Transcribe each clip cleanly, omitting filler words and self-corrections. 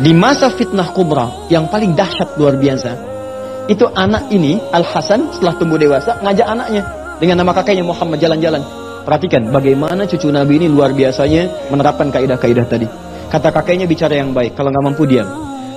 Di masa fitnah kubra yang paling dahsyat luar biasa, itu anak ini Al-Hasan setelah tumbuh dewasa ngajak anaknya dengan nama kakeknya Muhammad jalan-jalan. Perhatikan bagaimana cucu Nabi ini luar biasanya menerapkan kaidah-kaidah tadi. Kata kakeknya, bicara yang baik, kalau nggak mampu diam.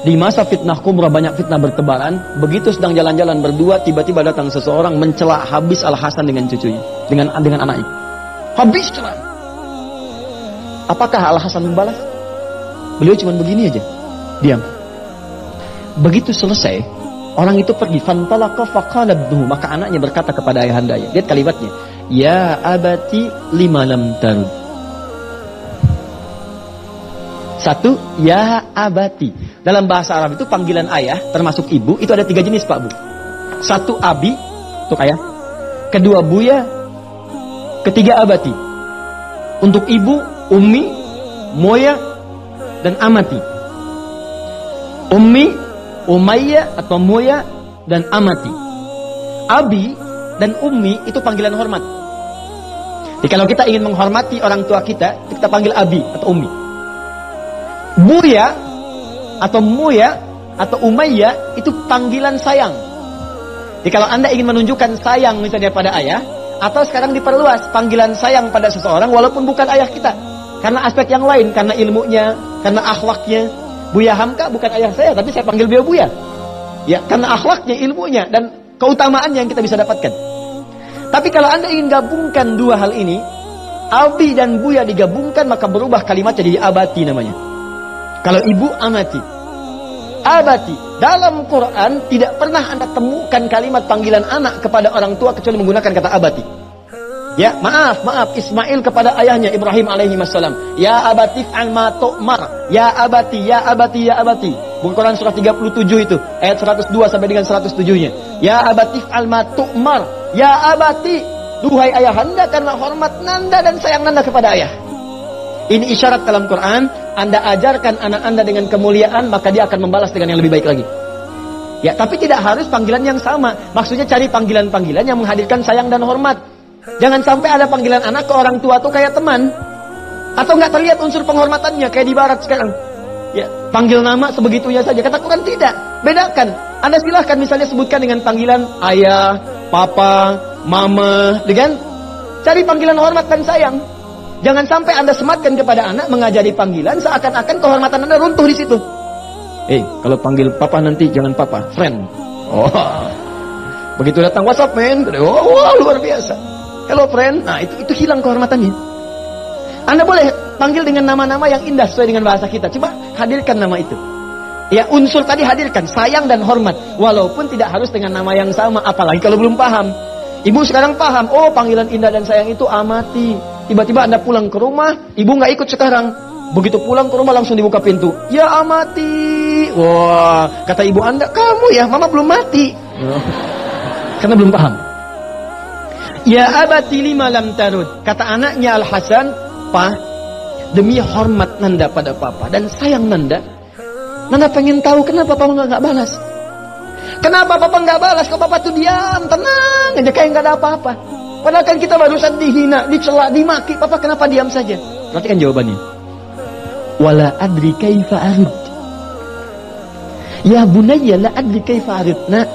Di masa fitnah kubra banyak fitnah bertebaran, begitu sedang jalan-jalan berdua, tiba-tiba datang seseorang mencela habis Al-Hasan dengan cucunya, dengan anaknya. Habis celah. Apakah Al-Hasan membalas? Beliau cuma begini aja, diam. Begitu selesai, orang itu pergi. Fantalaqa faqala ibnuhu, maka anaknya berkata kepada ayahandanya. Lihat kalimatnya, ya abati lima lam tarud. Satu, ya abati. Dalam bahasa Arab itu panggilan ayah termasuk ibu itu ada 3 jenis, Pak Bu. Satu abi, untuk ayah. Kedua buya. Ketiga abati. Untuk ibu, ummi, moya, dan amati. Ummi, umayya atau moya, dan amati. Abi dan ummi itu panggilan hormat. Jadi kalau kita ingin menghormati orang tua kita panggil abi atau ummi. Buya atau muya atau umayya itu panggilan sayang. Jadi kalau Anda ingin menunjukkan sayang misalnya pada ayah, atau sekarang diperluas panggilan sayang pada seseorang walaupun bukan ayah kita, karena aspek yang lain, karena ilmunya, karena akhlaknya. Buya Hamka bukan ayah saya, tapi saya panggil beliau Buya. Ya, karena akhlaknya, ilmunya, dan keutamaannya yang kita bisa dapatkan. Tapi kalau Anda ingin gabungkan dua hal ini, abi dan buya digabungkan, maka berubah kalimatnya jadi abati namanya. Kalau ibu, amati. Abati. Dalam Quran tidak pernah Anda temukan kalimat panggilan anak kepada orang tua kecuali menggunakan kata abati. Ya, maaf, Ismail kepada ayahnya Ibrahim alaihi wassalam. Ya abati fa'al ma tu'mar. Ya abati, ya abati, ya abati. Buku Quran surah 37 itu, ayat 102 sampai dengan 107-nya. Ya abati fa'al ma tu'mar. Ya abati, duhai ayahanda, karena hormat nanda dan sayang nanda kepada ayah. Ini isyarat dalam Quran, Anda ajarkan anak Anda dengan kemuliaan, maka dia akan membalas dengan yang lebih baik lagi. Ya, tapi tidak harus panggilan yang sama. Maksudnya cari panggilan-panggilan yang menghadirkan sayang dan hormat. Jangan sampai ada panggilan anak ke orang tua tuh kayak teman, atau nggak terlihat unsur penghormatannya kayak di barat sekarang. Ya, panggil nama sebegitunya saja. Kata Quran tidak. Bedakan. Anda silahkan misalnya sebutkan dengan panggilan ayah, papa, mama, dengan cari panggilan hormat dan sayang. Jangan sampai Anda sematkan kepada anak mengajari panggilan seakan-akan kehormatan Anda runtuh di situ. Kalau panggil papa nanti jangan papa, friend. Oh, begitu datang WhatsApp, men, wah luar biasa. Hello friend, nah itu hilang kehormatannya. Anda boleh panggil dengan nama-nama yang indah sesuai dengan bahasa kita. Coba hadirkan nama itu. Ya, unsur tadi hadirkan, sayang dan hormat. Walaupun tidak harus dengan nama yang sama, apalagi kalau belum paham. Ibu sekarang paham, oh panggilan indah dan sayang itu amati. Tiba-tiba Anda pulang ke rumah, ibu nggak ikut sekarang. Begitu pulang ke rumah langsung dibuka pintu. Ya amati. Wah, kata ibu Anda, kamu ya, mama belum mati. Karena belum paham. Ya abati lima lam tarud. Kata anaknya Al-Hasan, Pa, demi hormat nanda pada papa dan sayang nanda pengen tahu kenapa papa nggak balas. Kenapa papa nggak balas? Kalau papa tuh diam, tenang aja kayak nggak ada apa-apa. Padahal kan kita barusan dihina, dicela, dimaki. Papa kenapa diam saja? Perhatikan jawabannya. Wala adri kaifa arid. Ya bunayya la adri kaifa arid. Nah,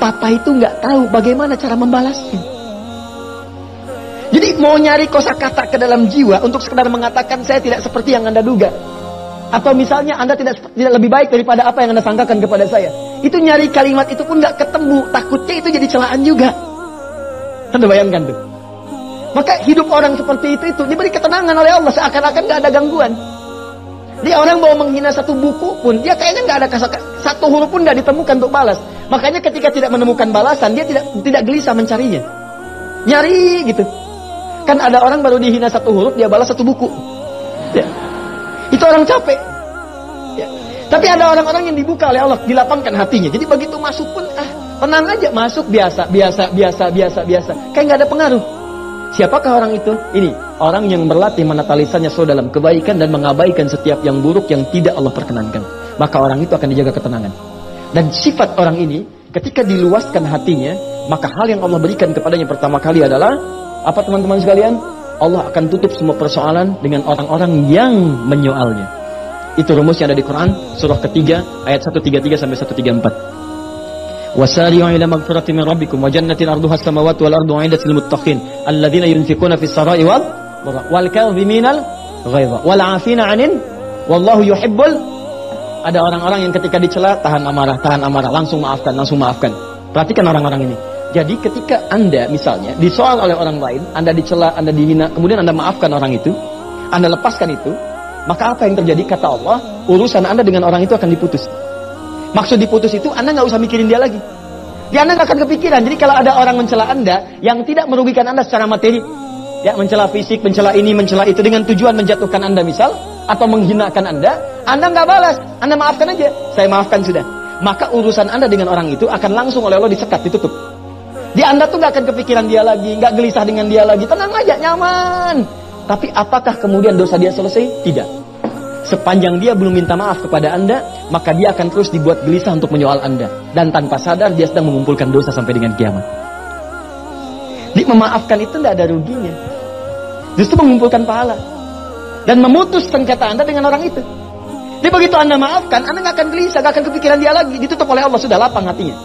papa itu nggak tahu bagaimana cara membalasnya. Jadi mau nyari kosakata ke dalam jiwa untuk sekedar mengatakan saya tidak seperti yang Anda duga. Atau misalnya Anda tidak lebih baik daripada apa yang Anda sangkakan kepada saya. Itu nyari kalimat itu pun nggak ketemu. Takutnya itu jadi celaan juga. Anda bayangkan tuh. Maka hidup orang seperti itu diberi ketenangan oleh Allah, seakan-akan nggak ada gangguan. Dia orang mau menghina satu buku pun, dia kayaknya nggak ada satu huruf pun nggak ditemukan untuk balas. Makanya ketika tidak menemukan balasan, dia tidak gelisah mencarinya. Nyari gitu. Kan ada orang baru dihina satu huruf, dia balas satu buku. Ya. Itu orang capek. Ya. Tapi ada orang-orang yang dibuka oleh Allah, dilapangkan hatinya. Jadi begitu masuk pun, tenang aja, masuk biasa. Kayak nggak ada pengaruh. Siapakah orang itu? Ini, orang yang berlatih menata lisannya selalu dalam kebaikan dan mengabaikan setiap yang buruk yang tidak Allah perkenankan. Maka orang itu akan dijaga ketenangan. Dan sifat orang ini, ketika diluaskan hatinya, maka hal yang Allah berikan kepadanya pertama kali adalah apa teman-teman sekalian? Allah akan tutup semua persoalan dengan orang-orang yang menyoalnya. Itu rumus yang ada di Quran surah ketiga ayat 133 sampai 134. Wasari'u ila magfiratin min rabbikum wa jannatin 'arduha as-samawati wal ardu 'iddat lil muttaqin alladzina yunfiquna fis sarai wal kadhiminal ghaidha wal 'afina 'anil wallahu yuhibbul. Ada orang-orang yang ketika dicela tahan amarah, langsung maafkan. Perhatikan orang-orang ini. Jadi ketika Anda misalnya disoal oleh orang lain, Anda dicela, Anda dihina, kemudian Anda maafkan orang itu, Anda lepaskan itu, maka apa yang terjadi? Kata Allah, urusan Anda dengan orang itu akan diputus. Maksud diputus itu, Anda nggak usah mikirin dia lagi. Anda nggak akan kepikiran. Jadi kalau ada orang mencela Anda yang tidak merugikan Anda secara materi, ya mencela fisik, mencela ini, mencela itu dengan tujuan menjatuhkan Anda misal, atau menghinakan Anda nggak balas, Anda maafkan aja. Saya maafkan sudah. Maka urusan Anda dengan orang itu akan langsung oleh Allah disekat, ditutup. Di Anda tuh nggak akan kepikiran dia lagi, nggak gelisah dengan dia lagi, tenang aja, nyaman. Tapi apakah kemudian dosa dia selesai? Tidak. Sepanjang dia belum minta maaf kepada Anda, maka dia akan terus dibuat gelisah untuk menyoal Anda. Dan tanpa sadar dia sedang mengumpulkan dosa sampai dengan kiamat. Jadi memaafkan itu tidak ada ruginya. Justru mengumpulkan pahala. Dan memutus sengketa Anda dengan orang itu. Jadi begitu Anda maafkan, Anda nggak akan gelisah, nggak akan kepikiran dia lagi. Ditutup oleh Allah, sudah lapang hatinya.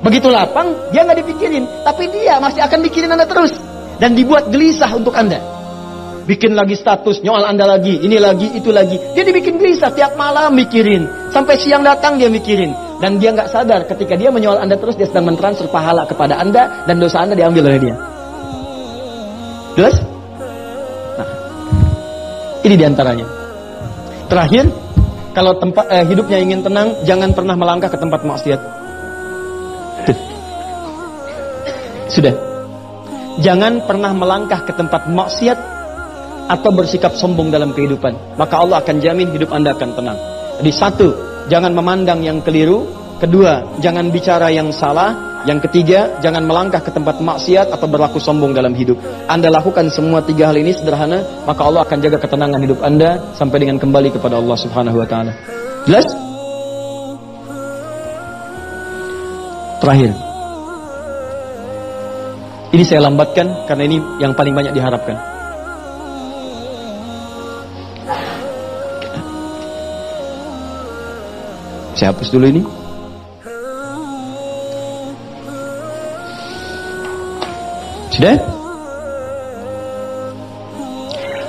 Begitu lapang, dia nggak dipikirin. Tapi dia masih akan mikirin Anda terus. Dan dibuat gelisah untuk Anda. Bikin lagi status, nyoal Anda lagi, ini lagi, itu lagi. Dia dibikin gelisah, tiap malam mikirin. Sampai siang datang dia mikirin. Dan dia nggak sadar ketika dia menyoal Anda terus, dia sedang mentransfer pahala kepada Anda. Dan dosa Anda diambil oleh dia. Jelas? Nah, ini diantaranya. Terakhir, kalau hidupnya ingin tenang, jangan pernah melangkah ke tempat maksiat. Sudah. Jangan pernah melangkah ke tempat maksiat atau bersikap sombong dalam kehidupan. Maka Allah akan jamin hidup Anda akan tenang. Jadi satu, jangan memandang yang keliru. Kedua, jangan bicara yang salah. Yang ketiga, jangan melangkah ke tempat maksiat atau berlaku sombong dalam hidup. Anda lakukan semua tiga hal ini sederhana, maka Allah akan jaga ketenangan hidup Anda sampai dengan kembali kepada Allah Subhanahu wa taala. Jelas? Terakhir. Ini saya lambatkan karena ini yang paling banyak diharapkan. Saya hapus dulu ini. Sudah?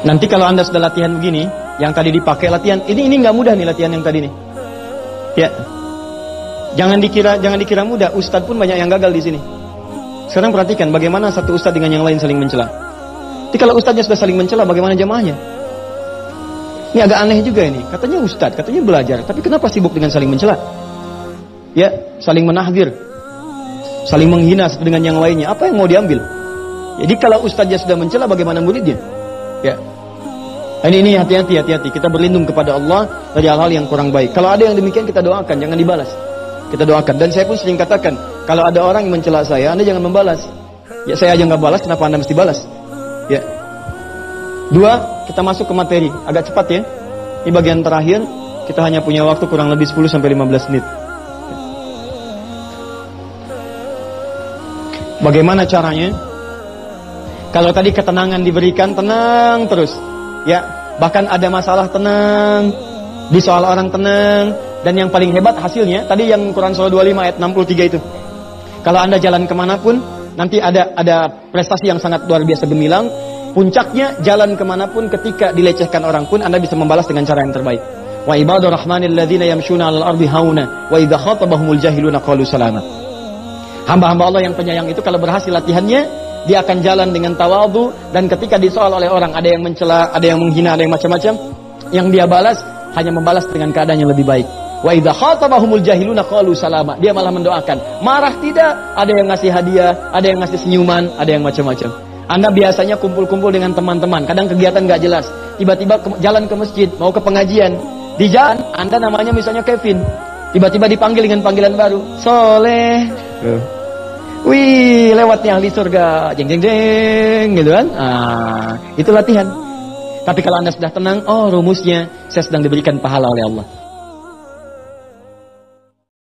Nanti kalau Anda sudah latihan begini, yang tadi dipakai latihan, ini nggak mudah nih latihan yang tadi nih. Ya. Jangan dikira mudah, ustadz pun banyak yang gagal di sini. Sekarang perhatikan bagaimana satu ustadz dengan yang lain saling mencela. Jadi kalau ustadznya sudah saling mencela, bagaimana jamaahnya? Ini agak aneh juga ini. Katanya ustadz, katanya belajar, tapi kenapa sibuk dengan saling mencela? Ya, saling menahdir, saling menghina satu dengan yang lainnya. Apa yang mau diambil? Jadi kalau ustadznya sudah mencela, bagaimana muridnya? Ya. Ini hati-hati. Kita berlindung kepada Allah dari hal-hal yang kurang baik. Kalau ada yang demikian, kita doakan, jangan dibalas. Kita doakan. Dan saya pun sering katakan, kalau ada orang yang mencela saya, Anda jangan membalas. Ya, saya aja nggak balas, kenapa Anda mesti balas? Ya. Dua, kita masuk ke materi. Agak cepat ya. Ini bagian terakhir. Kita hanya punya waktu kurang lebih 10-15 menit. Bagaimana caranya? Kalau tadi ketenangan diberikan, tenang terus. Ya, bahkan ada masalah tenang. Di soal orang tenang. Dan yang paling hebat hasilnya, tadi yang Quran surah 25 ayat 63 itu. Kalau Anda jalan kemanapun, nanti ada prestasi yang sangat luar biasa gemilang. Puncaknya, jalan kemanapun ketika dilecehkan orang pun, Anda bisa membalas dengan cara yang terbaik. Wa ibadur rahmanil ladzina yamshuna 'alal ardi hauna wa idza khatabahumul jahiluna qalu salama. Hamba-hamba Allah yang penyayang itu kalau berhasil latihannya, dia akan jalan dengan tawadhu, dan ketika disoal oleh orang, ada yang mencela, ada yang menghina, ada yang macam-macam, yang dia balas hanya membalas dengan keadaan yang lebih baik. Wa idza khatabahumul jahiluna qalu salama. Dia malah mendoakan. Marah tidak, ada yang ngasih hadiah, ada yang ngasih senyuman, ada yang macam-macam. Anda biasanya kumpul-kumpul dengan teman-teman, kadang kegiatan nggak jelas. Tiba-tiba jalan ke masjid, mau ke pengajian. Di jalan, Anda namanya misalnya Kevin. Tiba-tiba dipanggil dengan panggilan baru. Soleh. Wih, lewatnya ahli surga. Jeng jeng jeng, gitu kan? Itu latihan. Tapi kalau Anda sudah tenang, oh rumusnya, saya sedang diberikan pahala oleh Allah.